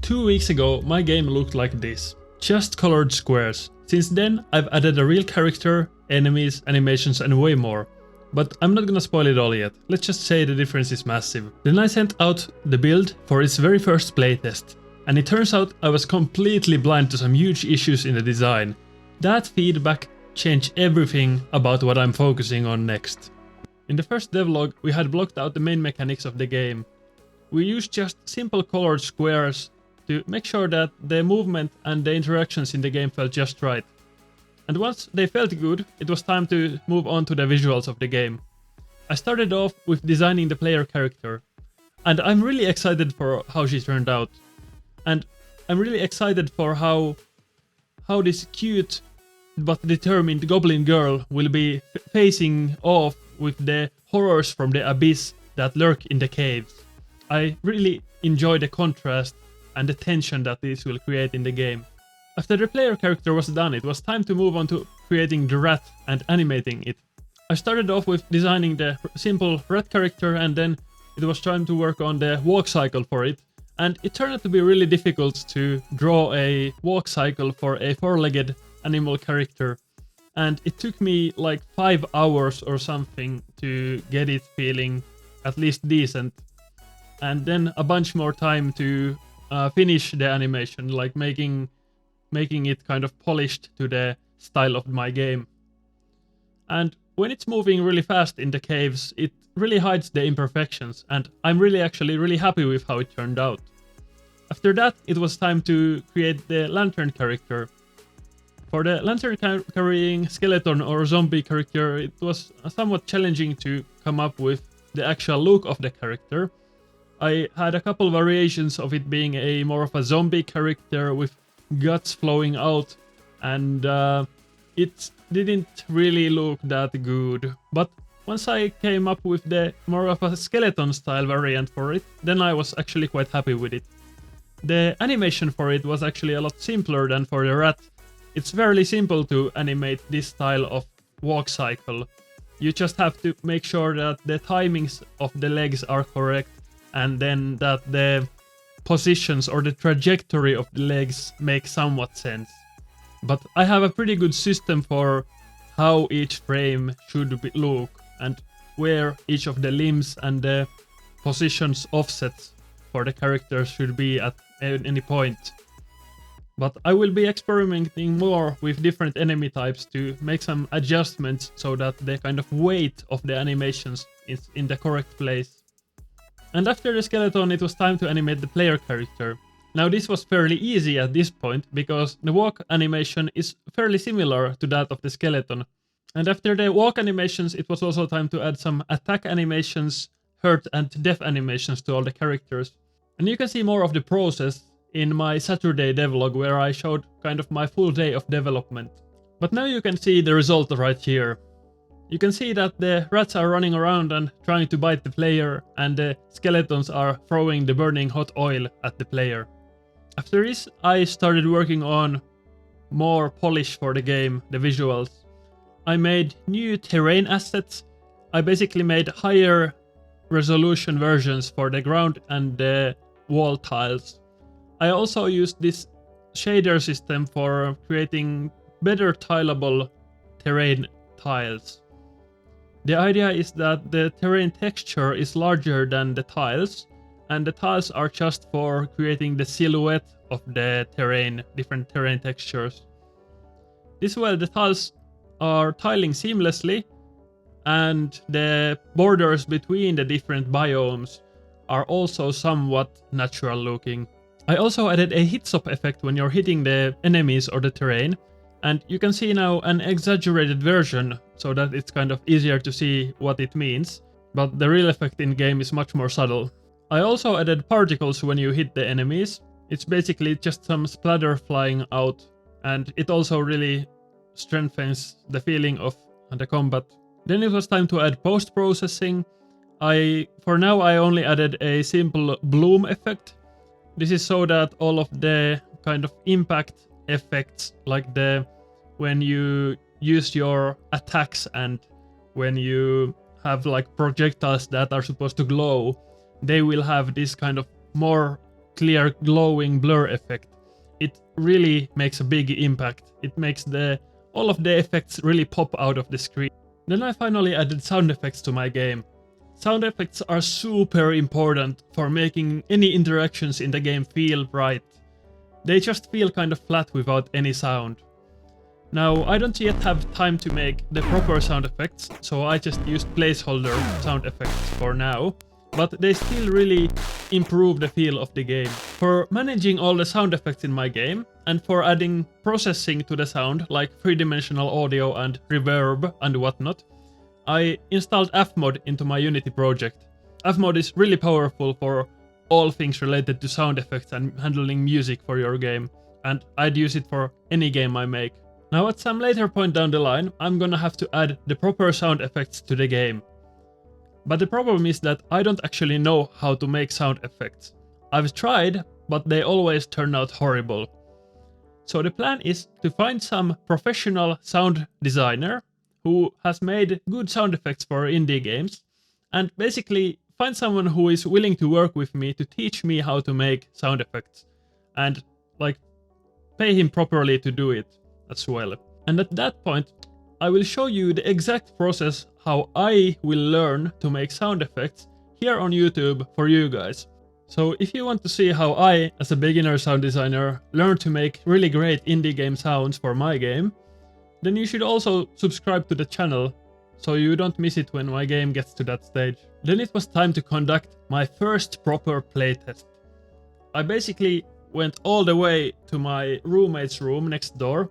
2 weeks ago my game looked like this, just colored squares. Since then I've added a real character, enemies, animations and way more. But I'm not gonna spoil it all yet, let's just say the difference is massive. Then I sent out the build for its very first playtest, and it turns out I was completely blind to some huge issues in the design. That feedback changed everything about what I'm focusing on next. In the first devlog we had blocked out the main mechanics of the game. We used just simple colored squares to make sure that the movement and the interactions in the game felt just right. And once they felt good, it was time to move on to the visuals of the game. I started off with designing the player character, and I'm really excited for how she turned out. And I'm really excited for how this cute but determined goblin girl will be facing off with the horrors from the abyss that lurk in the caves. I really enjoy the contrast and the tension that this will create in the game. After the player character was done, it was time to move on to creating the rat and animating it. I started off with designing the simple rat character, and then it was time to work on the walk cycle for it. And it turned out to be really difficult to draw a walk cycle for a four-legged animal character. And it took me like 5 hours or something to get it feeling at least decent. And then a bunch more time to finish the animation, like making it kind of polished to the style of my game. And when it's moving really fast in the caves, it really hides the imperfections, and I'm actually really happy with how it turned out. After that, it was time to create the lantern character. For the lantern carrying skeleton or zombie character, it was somewhat challenging to come up with the actual look of the character. I had a couple variations of it being a more of a zombie character with guts flowing out, and it didn't really look that good. But once I came up with the more of a skeleton style variant for it, then I was actually quite happy with it. The animation for it was actually a lot simpler than for the rat. It's fairly simple to animate this style of walk cycle. You just have to make sure that the timings of the legs are correct, and then that the positions or the trajectory of the legs make somewhat sense. But I have a pretty good system for how each frame should look and where each of the limbs and the positions offsets for the characters should be at any point. But I will be experimenting more with different enemy types to make some adjustments so that the kind of weight of the animations is in the correct place. And after the skeleton, it was time to animate the player character. Now this was fairly easy at this point, because the walk animation is fairly similar to that of the skeleton. And after the walk animations, it was also time to add some attack animations, hurt and death animations to all the characters. And you can see more of the process in my Saturday devlog, where I showed kind of my full day of development. But now you can see the result right here. You can see that the rats are running around and trying to bite the player, and the skeletons are throwing the burning hot oil at the player. After this, I started working on more polish for the game, the visuals. I made new terrain assets. I basically made higher resolution versions for the ground and the wall tiles. I also used this shader system for creating better tileable terrain tiles. The idea is that the terrain texture is larger than the tiles, and the tiles are just for creating the silhouette of the terrain, different terrain textures. This way the tiles are tiling seamlessly, and the borders between the different biomes are also somewhat natural looking. I also added a hit stop effect when you're hitting the enemies or the terrain, and you can see now an exaggerated version so that it's kind of easier to see what it means, but the real effect in game is much more subtle. I also added particles when you hit the enemies. It's basically just some splatter flying out, and it also really strengthens the feeling of the combat. Then it was time to add post-processing. For now I only added a simple bloom effect. This is so that all of the kind of impact effects, like when you use your attacks and when you have like projectiles that are supposed to glow, they will have this kind of more clear glowing blur effect, it really makes a big impact. It makes all of the effects really pop out of the screen. Then I finally added sound effects to my game. Sound effects are super important for making any interactions in the game feel right. They just feel kind of flat without any sound. Now, I don't yet have time to make the proper sound effects, so I just used placeholder sound effects for now, but they still really improve the feel of the game. For managing all the sound effects in my game, and for adding processing to the sound, like 3-dimensional audio and reverb and whatnot, I installed FMOD into my Unity project. FMOD is really powerful for all things related to sound effects and handling music for your game, and I'd use it for any game I make. Now at some later point down the line, I'm gonna have to add the proper sound effects to the game. But the problem is that I don't actually know how to make sound effects. I've tried, but they always turn out horrible. So the plan is to find some professional sound designer who has made good sound effects for indie games, and basically find someone who is willing to work with me to teach me how to make sound effects, and like pay him properly to do it as well. And at that point, I will show you the exact process how I will learn to make sound effects here on YouTube for you guys. So if you want to see how I, as a beginner sound designer, learn to make really great indie game sounds for my game, then you should also subscribe to the channel so you don't miss it when my game gets to that stage. Then it was time to conduct my first proper playtest. I basically went all the way to my roommate's room next door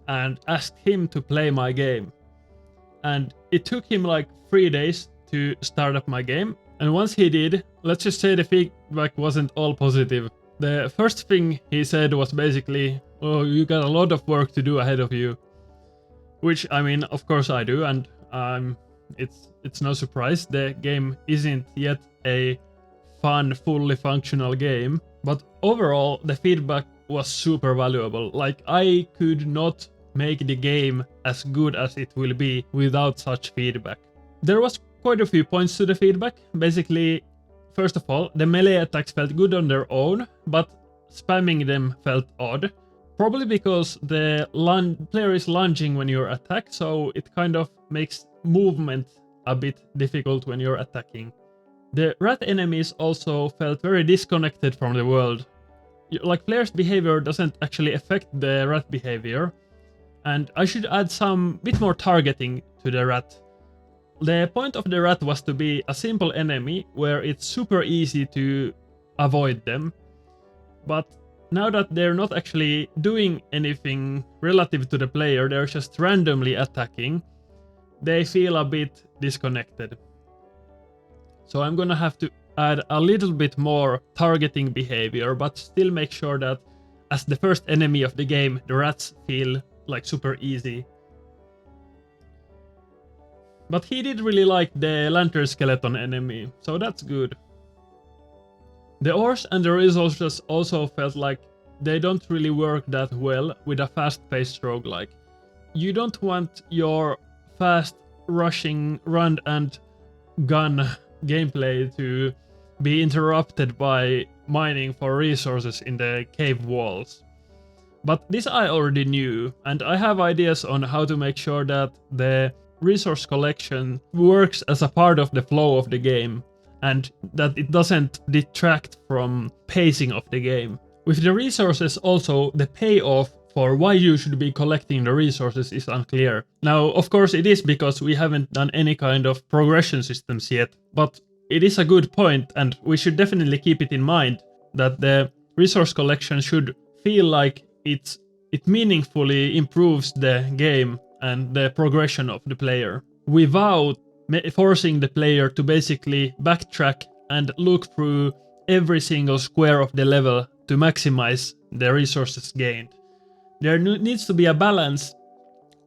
and asked him to play my game. And it took him like 3 days to start up my game. And once he did, let's just say the feedback wasn't all positive. The first thing he said was basically, "Oh, you got a lot of work to do ahead of you." Which, I mean, of course I do, and it's no surprise. The game isn't yet a fun, fully functional game. But overall, the feedback was super valuable. Like, I could not make the game as good as it will be without such feedback. There was quite a few points to the feedback. Basically, first of all, the melee attacks felt good on their own, but spamming them felt odd. Probably because the player is lunging when you're attacked, so it kind of makes movement a bit difficult when you're attacking. The rat enemies also felt very disconnected from the world. Like, players' behavior doesn't actually affect the rat behavior, and I should add some bit more targeting to the rat. The point of the rat was to be a simple enemy where it's super easy to avoid them, but now that they're not actually doing anything relative to the player, they're just randomly attacking, they feel a bit disconnected. So I'm gonna have to add a little bit more targeting behavior, but still make sure that as the first enemy of the game, the rats feel like super easy. But he did really like the lantern skeleton enemy, so that's good. The ores and the resources also felt like they don't really work that well with a fast-paced roguelike. You don't want your fast rushing run and gun gameplay to be interrupted by mining for resources in the cave walls. But this I already knew, and I have ideas on how to make sure that the resource collection works as a part of the flow of the game, and that it doesn't detract from pacing of the game. With the resources also, the payoff for why you should be collecting the resources is unclear. Now, of course it is because we haven't done any kind of progression systems yet, but it is a good point, and we should definitely keep it in mind that the resource collection should feel like it meaningfully improves the game and the progression of the player, without forcing the player to basically backtrack and look through every single square of the level to maximize the resources gained. There needs to be a balance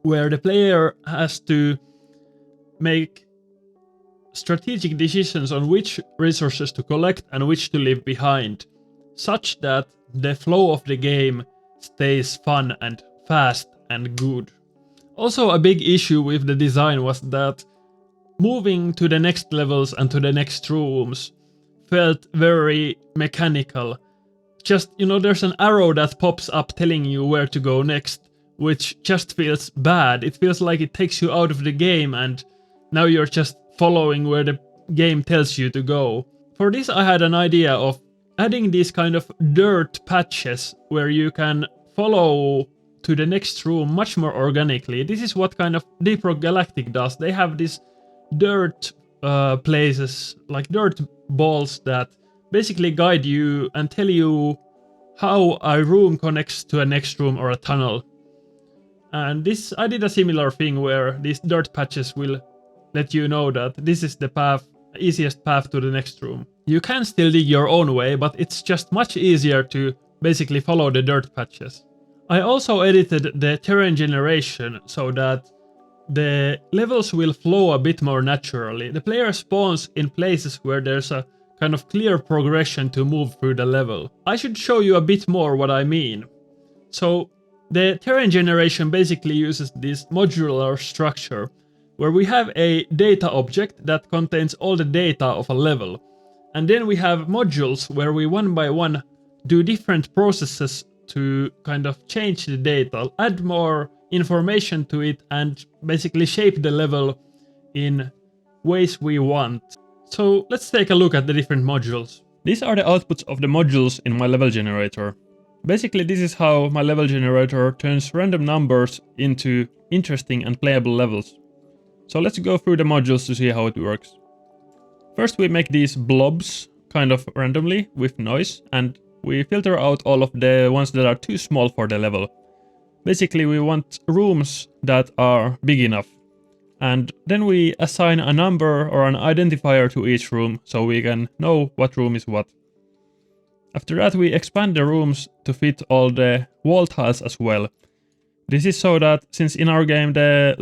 where the player has to make strategic decisions on which resources to collect and which to leave behind, such that the flow of the game stays fun and fast and good. Also, a big issue with the design was that moving to the next levels and to the next rooms felt very mechanical. just, you know, there's an arrow that pops up telling you where to go next, which just feels bad. It feels like it takes you out of the game and now you're just following where the game tells you to go. For this I had an idea of adding these kind of dirt patches where you can follow to the next room much more organically. This is what kind of Deep Rock Galactic does. They have these dirt places, like dirt balls that basically guide you and tell you how a room connects to a next room or a tunnel. And this, I did a similar thing where these dirt patches will let you know that this is the path, easiest path to the next room. You can still dig your own way, but it's just much easier to basically follow the dirt patches. I also edited the terrain generation so that the levels will flow a bit more naturally. The player spawns in places where there's a kind of clear progression to move through the level. I should show you a bit more what I mean. So the terrain generation basically uses this modular structure where we have a data object that contains all the data of a level. And then we have modules where we one by one do different processes to kind of change the data, add more information to it, and basically shape the level in ways we want. So let's take a look at the different modules. These are the outputs of the modules in my level generator. Basically, this is how my level generator turns random numbers into interesting and playable levels. So let's go through the modules to see how it works. First we make these blobs kind of randomly with noise, and we filter out all of the ones that are too small for the level. Basically we want rooms that are big enough. And then we assign a number or an identifier to each room so we can know what room is what. After that we expand the rooms to fit all the wall tiles as well. This is so that since in our game the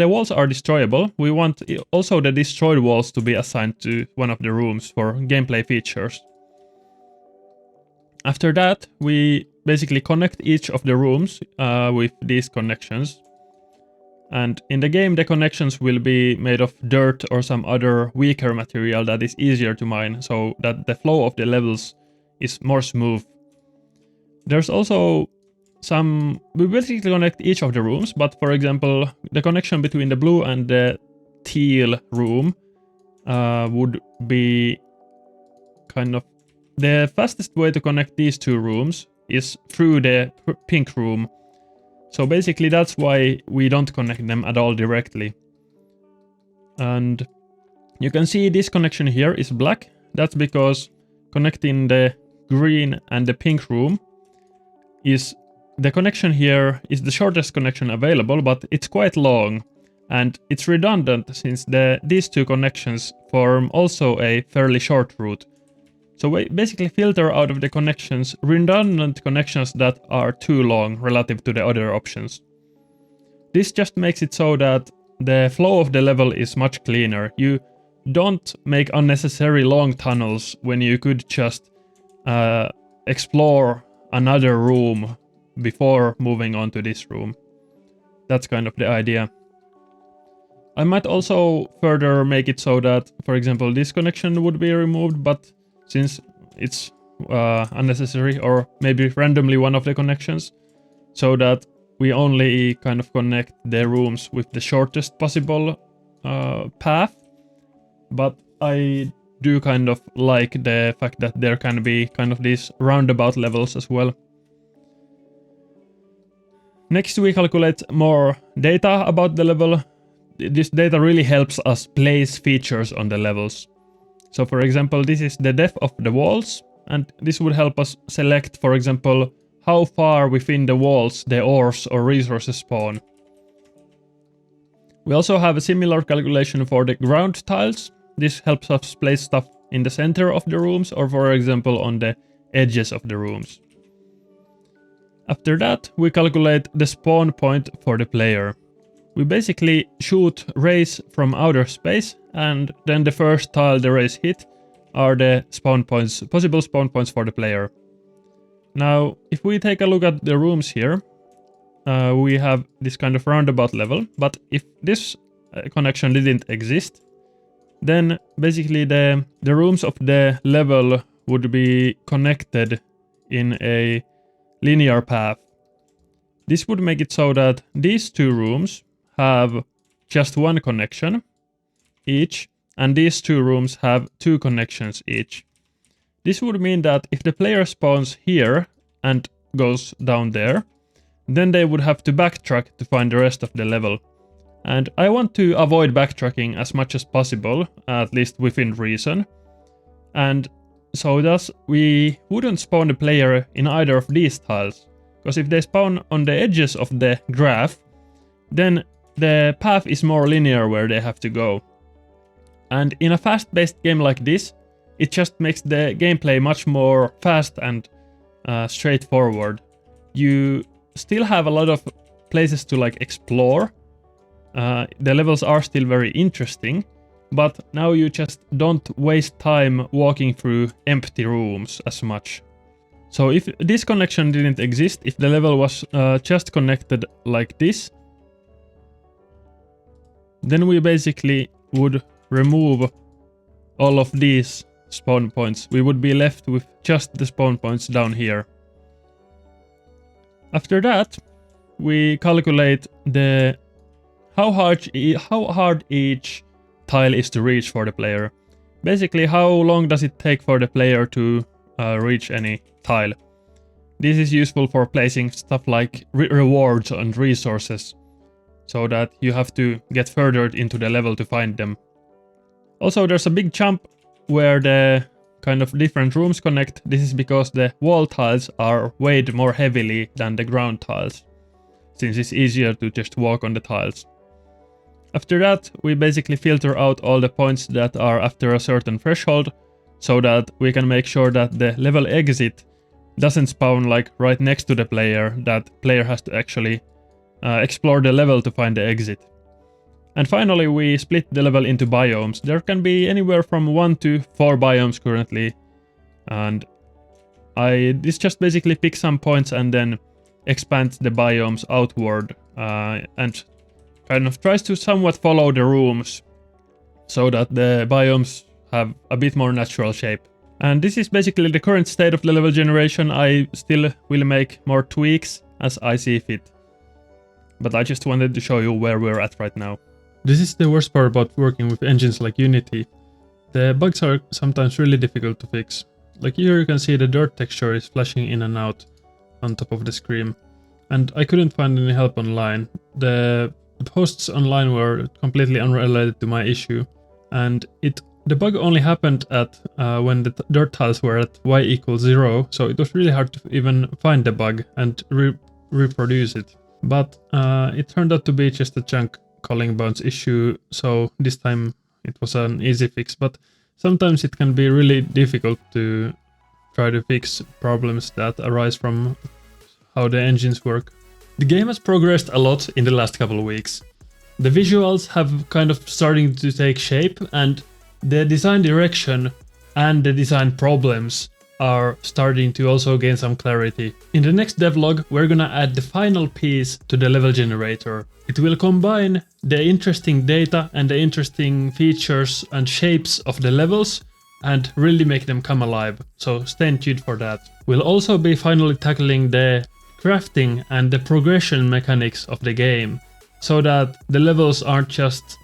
walls are destroyable, we want also the destroyed walls to be assigned to one of the rooms for gameplay features. After that we basically connect each of the rooms with these connections. And in the game the connections will be made of dirt or some other weaker material that is easier to mine, so that the flow of the levels is more smooth. There's also we basically connect each of the rooms, but for example the connection between the blue and the teal room would be kind of the fastest way to connect these two rooms is through the pink room. So basically that's why we don't connect them at all directly. And you can see this connection here is black. That's because connecting the green and the pink room is the connection here is the shortest connection available, but it's quite long and it's redundant since these two connections form also a fairly short route. So we basically filter out of the connections redundant connections that are too long relative to the other options. This just makes it so that the flow of the level is much cleaner. You don't make unnecessary long tunnels when you could just explore another room before moving on to this room. That's kind of the idea. I might also further make it so that, for example, this connection would be removed, but since it's unnecessary, or maybe randomly one of the connections, so that we only kind of connect the rooms with the shortest possible path. But I do kind of like the fact that there can be kind of these roundabout levels as well. Next we calculate more data about the level. This data really helps us place features on the levels. So for example, this is the depth of the walls, and this would help us select, for example, how far within the walls the ores or resources spawn. We also have a similar calculation for the ground tiles. This helps us place stuff in the center of the rooms, or for example on the edges of the rooms. After that, we calculate the spawn point for the player. We basically shoot rays from outer space, and then the first tile the rays hit are the spawn points, possible spawn points for the player. Now, if we take a look at the rooms here, we have this kind of roundabout level, but if this connection didn't exist, then basically the rooms of the level would be connected in a linear path. This would make it so that these two rooms have just one connection each, and these two rooms have two connections each. This would mean that if the player spawns here and goes down there, then they would have to backtrack to find the rest of the level. And I want to avoid backtracking as much as possible, at least within reason. And so thus we wouldn't spawn the player in either of these tiles, because if they spawn on the edges of the graph, then the path is more linear where they have to go. And in a fast-paced game like this, it just makes the gameplay much more fast and straightforward. You still have a lot of places to like explore. The levels are still very interesting, but now you just don't waste time walking through empty rooms as much. So if this connection didn't exist, if the level was just connected like this, then we basically would remove all of these spawn points. We would be left with just the spawn points down here. After that, we calculate the how hard each tile is to reach for the player. Basically, how long does it take for the player to reach any tile. This is useful for placing stuff like rewards and resources, so that you have to get further into the level to find them. Also, there's a big jump where the kind of different rooms connect. This is because the wall tiles are weighed more heavily than the ground tiles, since it's easier to just walk on the tiles. After that, we basically filter out all the points that are after a certain threshold, so that we can make sure that the level exit doesn't spawn like right next to the player, that player has to actually explore the level to find the exit. And finally, we split the level into biomes. There can be anywhere from 1 to 4 biomes currently, and this just basically picks some points and then expands the biomes outward, and kind of tries to somewhat follow the rooms so that the biomes have a bit more natural shape. And this is basically the current state of the level generation. I still will make more tweaks as I see fit, but I just wanted to show you where we're at right now. This is the worst part about working with engines like Unity. The bugs are sometimes really difficult to fix. Like here you can see the dirt texture is flashing in and out on top of the screen, and I couldn't find any help online. The posts online were completely unrelated to my issue, and the bug only happened at when the dirt tiles were at y=0, so it was really hard to even find the bug and reproduce it. But it turned out to be just a chunk calling bounce issue, so this time it was an easy fix, but sometimes it can be really difficult to try to fix problems that arise from how the engines work. The game has progressed a lot in the last couple of weeks. The visuals have kind of starting to take shape, and the design direction and the design problems are starting to also gain some clarity. In the next devlog, we're gonna add the final piece to the level generator. It will combine the interesting data and the interesting features and shapes of the levels and really make them come alive, so stay tuned for that. We'll also be finally tackling the crafting and the progression mechanics of the game, so that the levels aren't just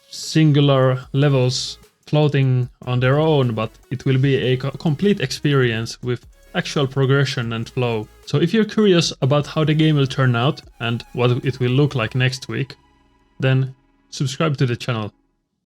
singular levels floating on their own, but it will be a complete experience with actual progression and flow. So if you're curious about how the game will turn out and what it will look like next week, then subscribe to the channel.